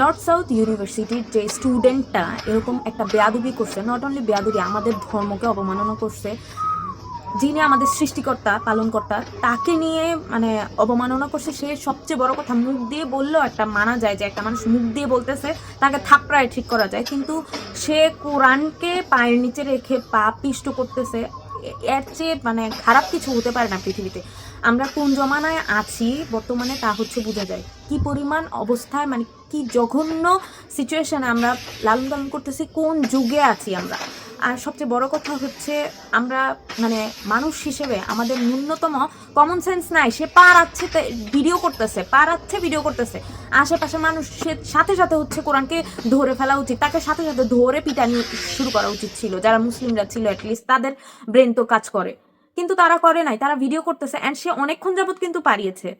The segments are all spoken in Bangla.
নর্থ সাউথ ইউনিভার্সিটির যে স্টুডেন্টটা এরকম একটা বেয়াদবি করছে, নট অনলি বেয়াদবি, আমাদের ধর্মকে অবমাননা করছে, যিনি আমাদের সৃষ্টিকর্তা পালনকর্তা তাকে নিয়ে মানে অবমাননা করছে। সে সবচেয়ে বড় কথা মুখ দিয়ে বললেও একটা মানা যায়, যে একটা মানুষ মুখ দিয়ে বলতেছে তাকে থাপড়ায় ঠিক করা যায়, কিন্তু সে কোরআনকে পায়ের নিচে রেখে পা পিষ্ট করতেছে। এর চেয়ে মানে খারাপ কিছু হতে পারে না পৃথিবীতে। আমরা কোন জমানায় আছি বর্তমানে তা হচ্ছে বোঝা যায়, কি পরিমাণ অবস্থায় মানে কি জঘন্য সিচুয়েশনে আমরা লালন পালন করতেছি, কোন যুগে আছি আমরা। আর সবচেয়ে বড় কথা হচ্ছে আমরা মানে মানুষ হিসেবে আমাদের ন্যূনতম কমন সেন্স নাই। সে পারাচ্ছে ভিডিও করতেছে, পারাচ্ছে ভিডিও করতেছে, আশেপাশে মানুষের সাথে সাথে হচ্ছে কোরআনকে ধরে ফেলা উচিত, তাকে সাথে সাথে ধরে পিটানি শুরু করা উচিত ছিল। যারা মুসলিমরা ছিল অ্যাটলিস্ট তাদের ব্রেন তো কাজ করে, কিন্তু তারা করে নাই, তারা ভিডিও করতেছে। অ্যান্ড সে অনেকক্ষণ যাবত কিন্তু পারিয়েছে,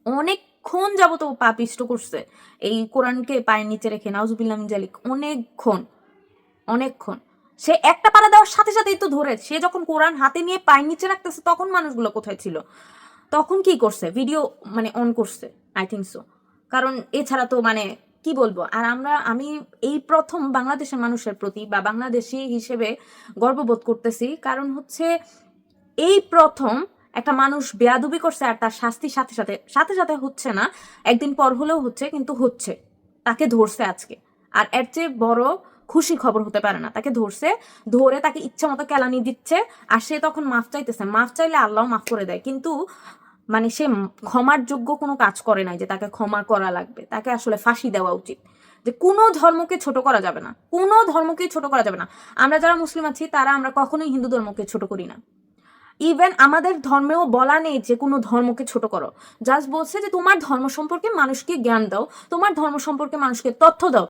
অনেকক্ষণ যাবত ও পা পিষ্ট করছে এই কোরআনকে পায়ের নিচে রেখে, নাউজুবিল্লাহ মিন জালিক, অনেকক্ষণ অনেকক্ষণ। সে একটা পাড়া দেওয়ার সাথে সাথেই তো ধরে, সে যখন কোরআন হাতে নিয়ে পায়ের নিচে রাখতেছে তখন মানুষগুলো কোথায় ছিল? তখন কি করছে? ভিডিও মানে অন করছে, আই থিঙ্ক সো। কারণ এছাড়া তো মানে কি বলবো। আর আমি এই প্রথম বাংলাদেশের মানুষের প্রতি বা বাংলাদেশি হিসেবে গর্ববোধ করতেছি, কারণ হচ্ছে এই প্রথম একটা মানুষ বেয়াদবি করছে আর তার শাস্তি সাথে সাথে সাথে সাথে হচ্ছে না, একদিন পর হলেও হচ্ছে, কিন্তু হচ্ছে। তাকে ধরছে আজকে, আর এর চেয়ে বড় খুশি খবর হতে পারে না। তাকে ধরছে, ধরে তাকে ইচ্ছা মতো কেলানি দিচ্ছে, আর সে তখন মাফ চাইতেছে। মাফ চাইলে আল্লাহ মাফ করে দেয়, কিন্তু মানে সে ক্ষমার যোগ্য কোনো কাজ করে নাই যে তাকে ক্ষমা করা লাগবে। তাকে আসলে ফাঁসি দেওয়া উচিত। যে কোনো ধর্মকে ছোট করা যাবে না, কোনো ধর্মকেই ছোট করা যাবে না। আমরা যারা মুসলিম আছি তারা আমরা কখনোই হিন্দু ধর্মকে ছোট করি না। ইভেন আমাদের ধর্মেও বলা নেই যে কোনো ধর্মকে ছোট করো। জাস্ট বলছে যে তোমার ধর্ম সম্পর্কে মানুষকে জ্ঞান দাও, তোমার ধর্ম সম্পর্কে মানুষকে তথ্য দাও,